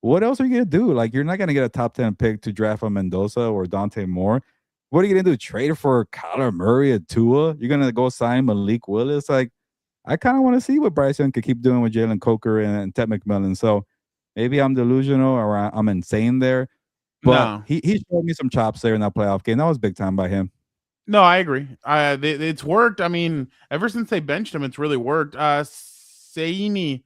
S2: what else are you going to do? Like, you're not going to get a top 10 pick to draft a Mendoza or Dante Moore. What are you going to do? Trade for Kyler Murray or Tua? You're going to go sign Malik Willis? Like, I kind of want to see what Bryce Young could keep doing with Jalen Coker and Ted McMillan. So maybe I'm delusional or I'm insane there. But he showed me some chops there in that playoff game. That was big time by him.
S1: No, I agree. It's worked. I mean, ever since they benched him, it's really worked. Saini,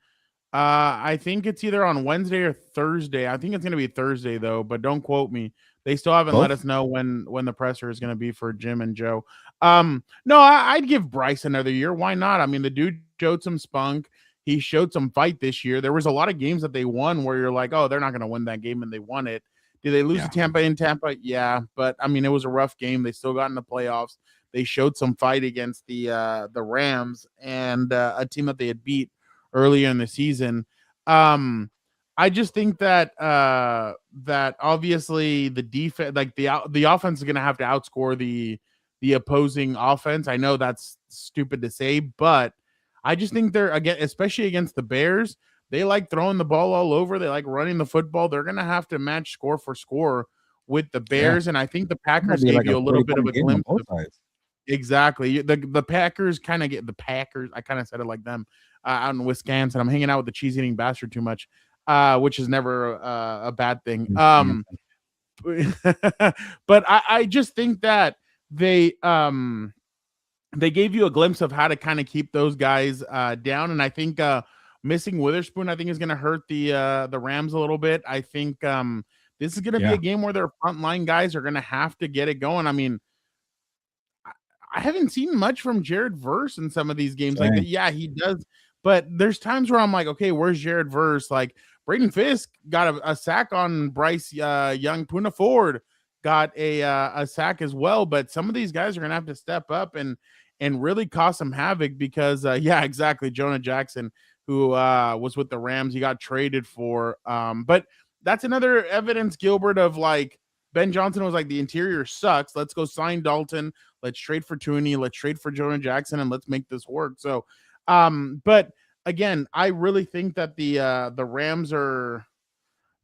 S1: I think it's either on Wednesday or Thursday. I think it's going to be Thursday, though, but don't quote me. They still haven't let us know when the presser is going to be for Jim and Joe. No, I'd give Bryce another year. Why not? I mean, the dude showed some spunk. He showed some fight this year. There was a lot of games that they won where you're like, oh, they're not going to win that game, and they won it. Did they lose to Tampa in Tampa? Yeah, but I mean, it was a rough game. They still got in the playoffs. They showed some fight against the Rams and a team that they had beat earlier in the season. I just think that that obviously the defense, like the offense, is going to have to outscore the opposing offense. I know that's stupid to say, but I just think they're, again, especially against the Bears, they like throwing the ball all over. They like running the football. They're going to have to match score for score with the Bears. And I think the Packers gave you a little bit of a glimpse of exactly. The Packers kind of get the Packers. I kind of said it like them out in Wisconsin. I'm hanging out with the cheese eating bastard too much, which is never a bad thing. But I just think that they gave you a glimpse of how to kind of keep those guys down. And I think missing Witherspoon, I think, is going to hurt the Rams a little bit. I think this is going to be a game where their frontline guys are going to have to get it going. I mean, I haven't seen much from Jared Verse in some of these games. Like, yeah, he does. But there's times where I'm like, okay, where's Jared Verse? Like, Braden Fisk got a sack on Bryce Young. Puna Ford got a sack as well. But some of these guys are going to have to step up and really cause some havoc because, yeah, exactly. Jonah Jackson, who was with the Rams, he got traded for. But that's another evidence, Gilbert, of like Ben Johnson was like, the interior sucks. Let's go sign Dalton. Let's trade for Tooney. Let's trade for Jonah Jackson, and let's make this work. So, but again, I really think that the Rams they're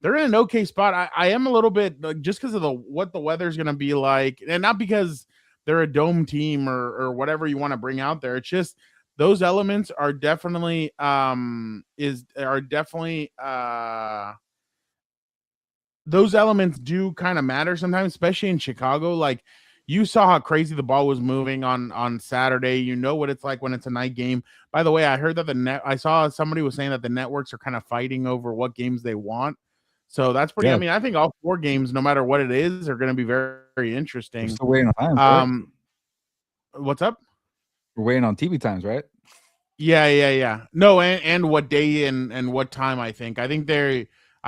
S1: in an okay spot. I am a little bit just because of what the weather's going to be like, and not because they're a dome team or whatever you want to bring out there. It's just those elements are definitely those elements do kind of matter sometimes, especially in Chicago. Like, you saw how crazy the ball was moving on Saturday. You know what it's like when it's a night game. By the way, I heard that I saw somebody was saying that the networks are kind of fighting over what games they want. So that's pretty. Yeah. I mean, I think all 4 games, no matter what it is, are going to be very, very interesting.
S2: We're still waiting on times,
S1: right? What's up?
S2: We're waiting on TV times, right?
S1: Yeah. No, and what day and what time? I think I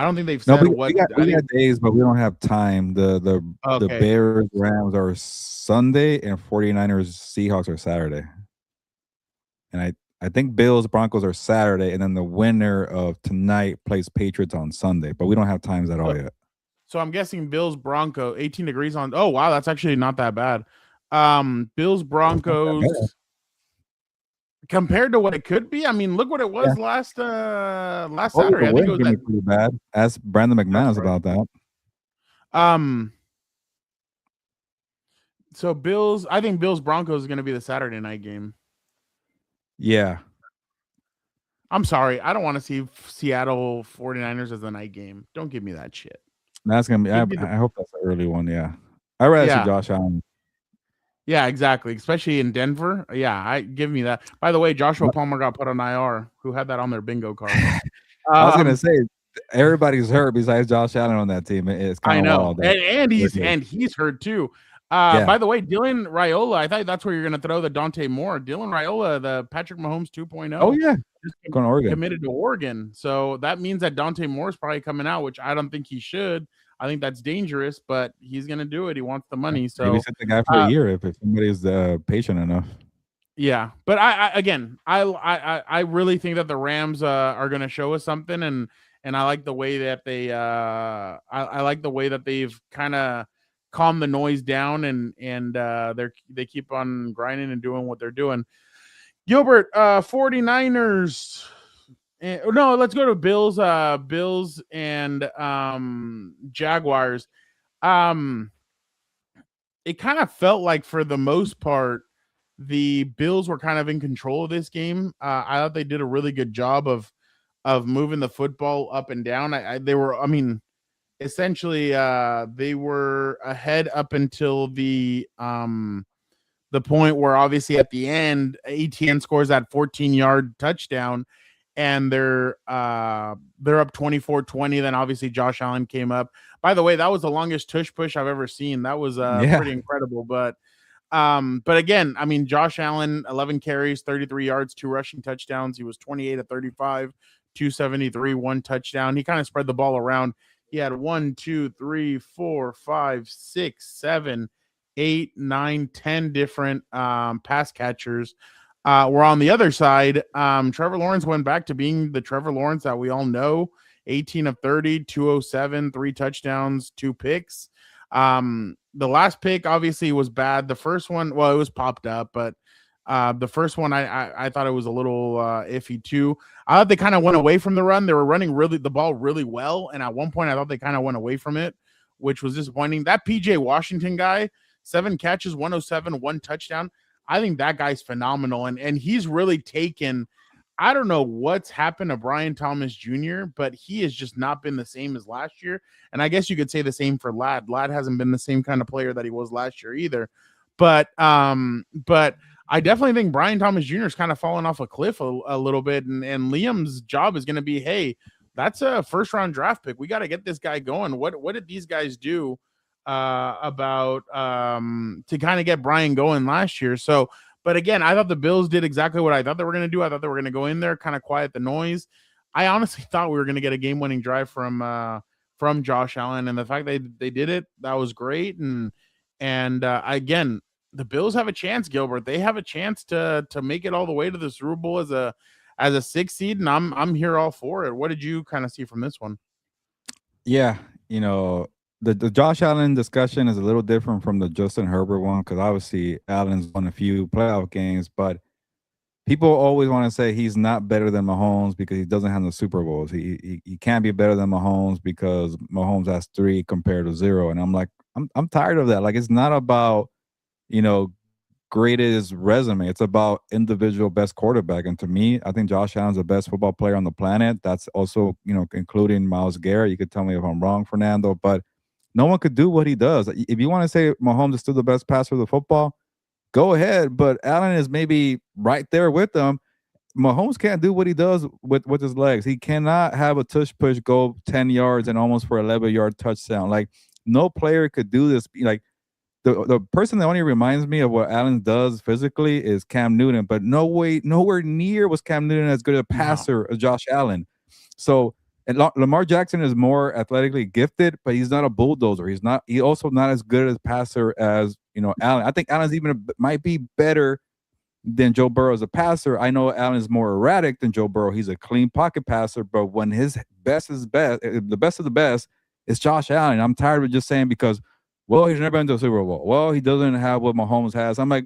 S1: don't think they've said
S2: we got days, but we don't have time. The Bears Rams are Sunday and 49ers Seahawks are Saturday. And I think Bills Broncos are Saturday, and then the winner of tonight plays Patriots on Sunday, but we don't have times at all yet.
S1: So I'm guessing Bills Broncos 18 degrees on. Oh wow, that's actually not that bad. Bills Broncos compared to what it could be. I mean, look what it was last Saturday. I think it was
S2: pretty bad. Ask Brandon McManus about that.
S1: So I think Bills Broncos is going to be the Saturday night game.
S2: Yeah.
S1: I'm sorry. I don't want to see Seattle 49ers as a night game. Don't give me that shit.
S2: That's going to be, I hope that's the early one. Yeah. I'd rather see Josh Allen.
S1: Yeah, exactly. Especially in Denver. Yeah, give me that. By the way, Joshua Palmer got put on IR. Who had that on their bingo card?
S2: I was gonna say everybody's hurt besides Josh Allen on that team. It's kind of wild.
S1: And he's hurt too. By the way, Dylan Raiola, I thought that's where you're gonna throw the Dante Moore. Dylan Raiola, the Patrick Mahomes 2.0.
S2: Oh yeah, going to Oregon.
S1: Committed to Oregon. So that means that Dante Moore is probably coming out, which I don't think he should. I think that's dangerous, but he's going to do it. He wants the money. So
S2: maybe set the guy for a year if somebody's patient enough.
S1: Yeah. But I really think that the Rams are going to show us something. And I like the way that I like the way that they've kind of calmed the noise down and they keep on grinding and doing what they're doing. Gilbert, 49ers. No, let's go to Bills and Jaguars. It kind of felt like for the most part, the Bills were kind of in control of this game. I thought they did a really good job of moving the football up and down. They were essentially they were ahead up until the point where obviously at the end, ETN scores that 14-yard touchdown. And they're up 24-20. Then obviously Josh Allen came up. By the way, that was the longest tush push I've ever seen. That was pretty incredible. But again, I mean, Josh Allen, 11 carries, 33 yards, 2 rushing touchdowns. He was 28 of 35, 273, 1 touchdown. He kind of spread the ball around. He had 1, 2, 3, 4, 5, 6, 7, 8, 9, 10 different pass catchers. We're on the other side. Trevor Lawrence went back to being the Trevor Lawrence that we all know. 18 of 30, 207, 3 touchdowns, 2 picks. The last pick obviously was bad. The first one, well, it was popped up, but The first one, I thought it was a little iffy too. I thought they kind of went away from the run. They were running the ball really well, and at one point, I thought they kind of went away from it, which was disappointing. That PJ Washington guy, 7 catches, 107, 1 touchdown. I think that guy's phenomenal, and he's really taken. I don't know what's happened to Brian Thomas Jr., but he has just not been the same as last year. And I guess you could say the same for Ladd. Ladd hasn't been the same kind of player that he was last year either. But I definitely think Brian Thomas Jr. is kind of fallen off a cliff a little bit. And Liam's job is going to be, hey, that's a first-round draft pick. We got to get this guy going. What did these guys do about to kind of get Brian going last year? So, but again, I thought the Bills did exactly what I thought they were going to do. I thought they were going to go in there, kind of quiet the noise. I honestly thought we were going to get a game-winning drive from Josh Allen, and the fact they did it, that was great. And again, the Bills have a chance, Gilbert. They have a chance to make it all the way to the Super Bowl as a 6th seed, and I'm here all for it. What did you kind of see from this one?
S2: Yeah, the Josh Allen discussion is a little different from the Justin Herbert one because obviously Allen's won a few playoff games, but people always want to say he's not better than Mahomes because he doesn't have the Super Bowls. He can't be better than Mahomes because Mahomes has 3 compared to 0, and I'm like, I'm tired of that. Like, it's not about greatest resume. It's about individual best quarterback. And to me, I think Josh Allen's the best football player on the planet. That's also including Myles Garrett. You could tell me if I'm wrong, Fernando, but no one could do what he does. If you want to say Mahomes is still the best passer of the football, go ahead. But Allen is maybe right there with them. Mahomes can't do what he does with his legs. He cannot have a tush push go 10 yards and almost for 11-yard touchdown. Like, no player could do this. Like, the person that only reminds me of what Allen does physically is Cam Newton, but nowhere near was Cam Newton as good a passer as Josh Allen. So, and Lamar Jackson is more athletically gifted, but he's not a bulldozer. He's also not as good as passer as Allen. I think Allen's might be better than Joe Burrow as a passer. I know Allen is more erratic than Joe Burrow. He's a clean pocket passer, but when his best is best, the best of the best is Josh Allen. I'm tired of just saying because, well, he's never been to a Super Bowl. Well, he doesn't have what Mahomes has. I'm like,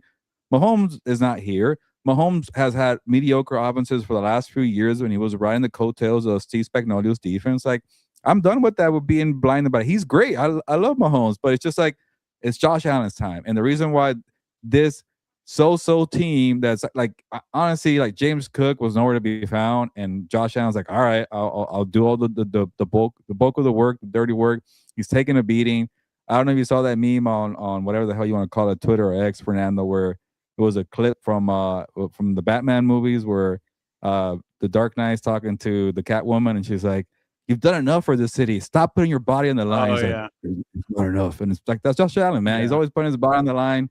S2: Mahomes is not here. Mahomes has had mediocre offenses for the last few years when he was riding the coattails of Steve Spagnuolo's defense. Like, I'm done with that, with being blinded by it. He's great. I love Mahomes, but it's just like, it's Josh Allen's time. And the reason why this so-so team that's like, honestly, like James Cook was nowhere to be found, and Josh Allen's like, all right, I'll do all the bulk of the work, the dirty work. He's taking a beating. I don't know if you saw that meme on whatever the hell you want to call it, Twitter or X, Fernando, where it was a clip from the Batman movies where the Dark Knight's talking to the Catwoman, and she's like, "You've done enough for this city. Stop putting your body on the line."
S1: Oh,
S2: He's
S1: yeah.
S2: like, "It's not enough," and it's like, that's Josh Allen, man.
S1: Yeah.
S2: He's always putting his body on the line.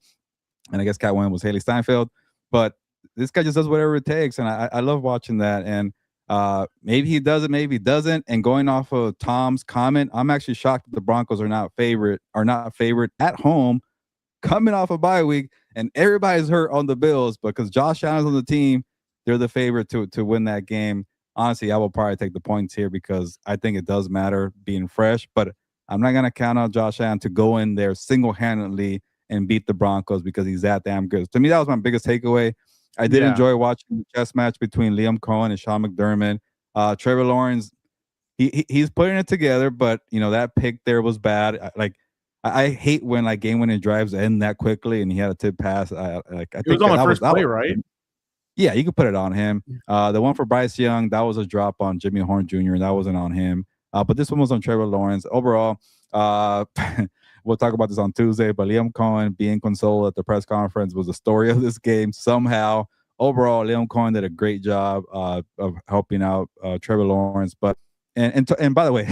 S2: And I guess Catwoman was Haley Steinfeld, but this guy just does whatever it takes, and I love watching that. And maybe he does it, maybe he doesn't. And going off of Tom's comment, I'm actually shocked that the Broncos are not favored at home, coming off a bye week, and everybody's hurt on the Bills because Josh Allen's on the team. They're the favorite to win that game. Honestly, I will probably take the points here because I think it does matter being fresh, but I'm not going to count on Josh Allen to go in there single-handedly and beat the Broncos because he's that damn good. To me, that was my biggest takeaway. I did enjoy watching the chess match between Liam Cohen and Sean McDermott. Trevor Lawrence, he's putting it together, but that pick there was bad. I hate when like game-winning drives end that quickly, and he had a tip pass. I think
S1: it was on the first play, right?
S2: Yeah, you could put it on him. The one for Bryce Young, that was a drop on Jimmy Horn Jr., and that wasn't on him. But this one was on Trevor Lawrence. Overall, we'll talk about this on Tuesday, but Liam Cohen being consoled at the press conference was the story of this game somehow. Overall, Liam Cohen did a great job of helping out Trevor Lawrence. But and by the way,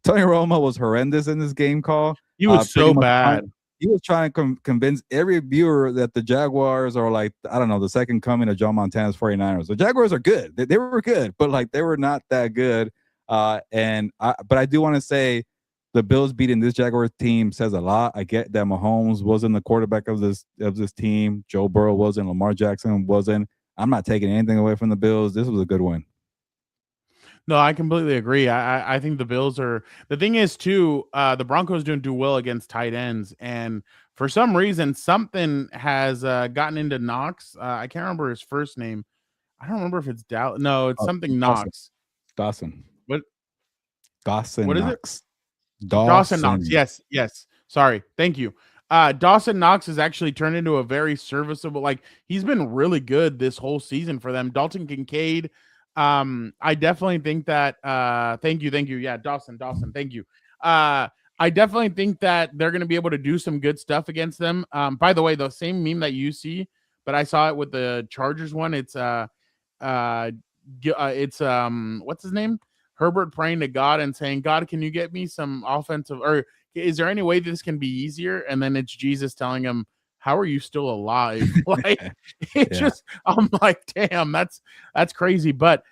S2: Tony Romo was horrendous in this game call.
S1: He was so bad.
S2: He was trying to convince every viewer that the Jaguars are like, I don't know, the second coming of Joe Montana's 49ers. The Jaguars are good. They were good, but like they were not that good. But I do want to say the Bills beating this Jaguars team says a lot. I get that Mahomes wasn't the quarterback of this team. Joe Burrow wasn't. Lamar Jackson wasn't. I'm not taking anything away from the Bills. This was a good win.
S1: No, I completely agree. I think the Bills are. The thing is too, the Broncos don't do well against tight ends, and for some reason, something has gotten into Knox. I can't remember his first name. I don't remember if it's Dallas. No, it's something Knox.
S2: Dawson.
S1: What?
S2: Dawson
S1: What is
S2: Knox.
S1: Dawson Knox. Yes. Sorry. Thank you. Dawson Knox has actually turned into a very serviceable. Like he's been really good this whole season for them. Dalton Kincaid. I definitely think that. Thank you. Yeah, Dawson. Thank you. I definitely think that they're going to be able to do some good stuff against them. By the way, the same meme that you see, but I saw it with the Chargers one. It's what's his name? Herbert praying to God and saying, God, can you get me some offensive, or is there any way this can be easier? And then it's Jesus telling him, how are you still alive? Like just, I'm like, damn, that's crazy. But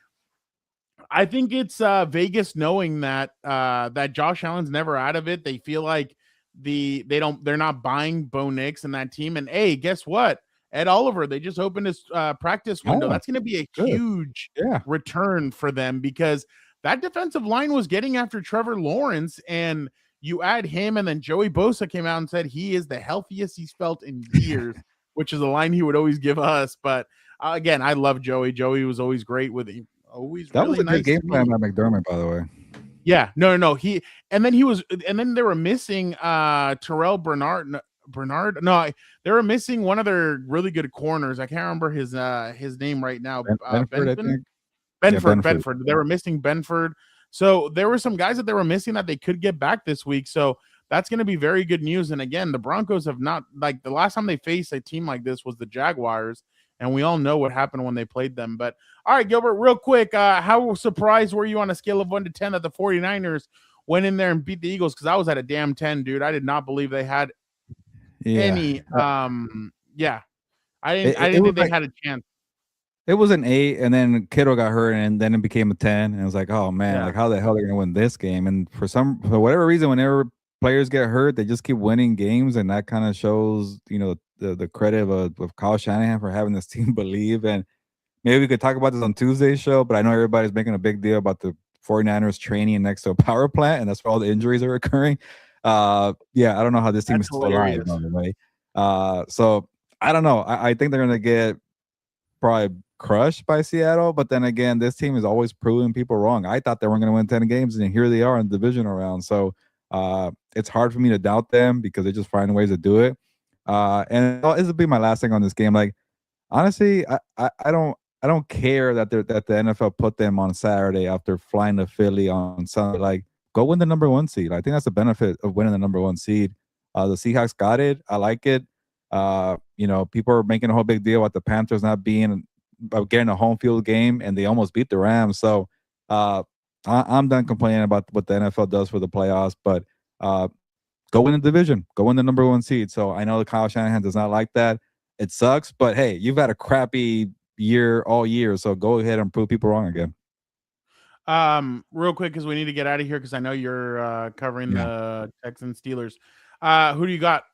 S1: I think it's Vegas knowing that that Josh Allen's never out of it. They feel like they're not buying Bo Nix and that team. And hey, guess what? Ed Oliver, they just opened his practice window. That's going to be a huge return for them because that defensive line was getting after Trevor Lawrence, and you add him, and then Joey Bosa came out and said he is the healthiest he's felt in years, which is a line he would always give us. But again, I love Joey. Joey was always great with him. Always
S2: that
S1: really
S2: was a
S1: nice
S2: good game plan by McDermott, by the way.
S1: Yeah, no. And then they were missing Terrell Bernard. No, they were missing one of their really good corners. I can't remember his name right now.
S2: Benford, I think.
S1: Benford. They were missing Benford. So there were some guys that they were missing that they could get back this week. So that's going to be very good news. And again, the Broncos have not, like, the last time they faced a team like this was the Jaguars, and we all know what happened when they played them. But all right, Gilbert, real quick, how surprised were you on a scale of 1 to 10 that the 49ers went in there and beat the Eagles? Because I was at a damn 10, dude. I did not believe they had any. I didn't think they had a chance.
S2: It was an 8, and then Kittle got hurt, and then it became a 10. And it was like, oh man, like how the hell are they gonna win this game? And for whatever reason, whenever players get hurt, they just keep winning games, and that kind of shows, the credit of Kyle Shanahan for having this team believe. And maybe we could talk about this on Tuesday's show, but I know everybody's making a big deal about the 49ers training next to a power plant, and that's where all the injuries are occurring. I don't know how this team is still alive, by the way. So I don't know. I think they're gonna get probably crushed by Seattle, but then again, this team is always proving people wrong. I thought they weren't going to win 10 games, and here they are in the divisional round. So it's hard for me to doubt them because they just find ways to do it. And this will be my last thing on this game. Like, honestly, I don't care that the NFL put them on Saturday after flying to Philly on Sunday. Like, go win the number 1 seed. I think that's the benefit of winning the number 1 seed. The Seahawks got it. I like it. People are making a whole big deal about the Panthers not getting a home field game, and they almost beat the Rams. So I'm done complaining about what the NFL does for the playoffs, but go win the division, go win the number 1 seed. So I know that Kyle Shanahan does not like that. It sucks, but hey, you've had a crappy year all year, so go ahead and prove people wrong again.
S1: Real quick, because we need to get out of here, because I know you're covering the Texans Steelers. Who do you got?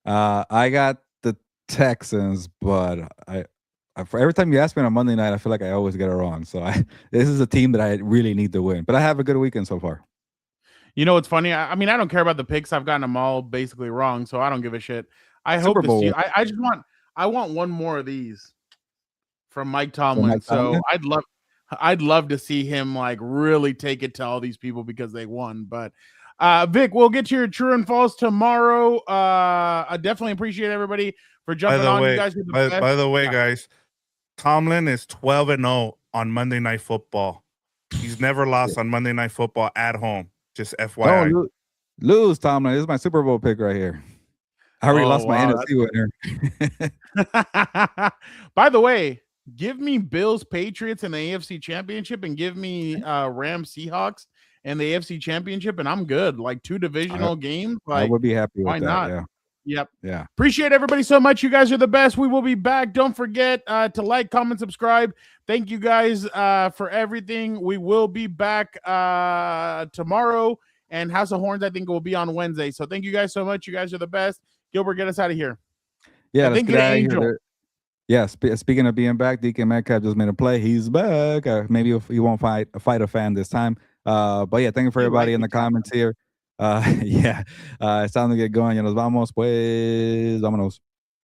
S2: I got the Texans, but for every time you ask me on Monday night, I feel like I always get it wrong. So this is a team that I really need to win. But I have a good weekend so far.
S1: You know what's funny? I mean, I don't care about the picks. I've gotten them all basically wrong, so I don't give a shit. I hope I want one more of these from Mike Tomlin. So I'd love to see him like really take it to all these people because they won. But Vic, we'll get to your true and false tomorrow. I definitely appreciate everybody for jumping on. You guys are the best.
S3: By the way, guys, Tomlin is 12-0 on Monday Night Football. He's never lost on Monday Night Football at home. Just FYI.
S2: Don't lose, Tomlin. This is my Super Bowl pick right here. I already lost my NFC winner.
S1: By the way, give me Bills Patriots in the AFC Championship, and give me Rams Seahawks in the AFC Championship, and I'm good. Like 2 divisional games. Like,
S2: I would be happy with
S1: why
S2: that.
S1: not?
S2: Yeah.
S1: Yep.
S2: Yeah.
S1: Appreciate everybody so much. You guys are the best. We will be back. Don't forget to like, comment, subscribe. Thank you guys for everything. We will be back tomorrow, and House of Horns, I think, will be on Wednesday. So thank you guys so much. You guys are the best. Gilbert, get us out of here.
S2: Yeah, let's get out of here. Yeah, speaking of being back, Deacon Metcalf just made a play. He's back. Maybe he won't fight a fan this time. But yeah, thank you for everybody in the comments here. Yeah, it's time to get going. Ya nos vamos, pues. Vámonos.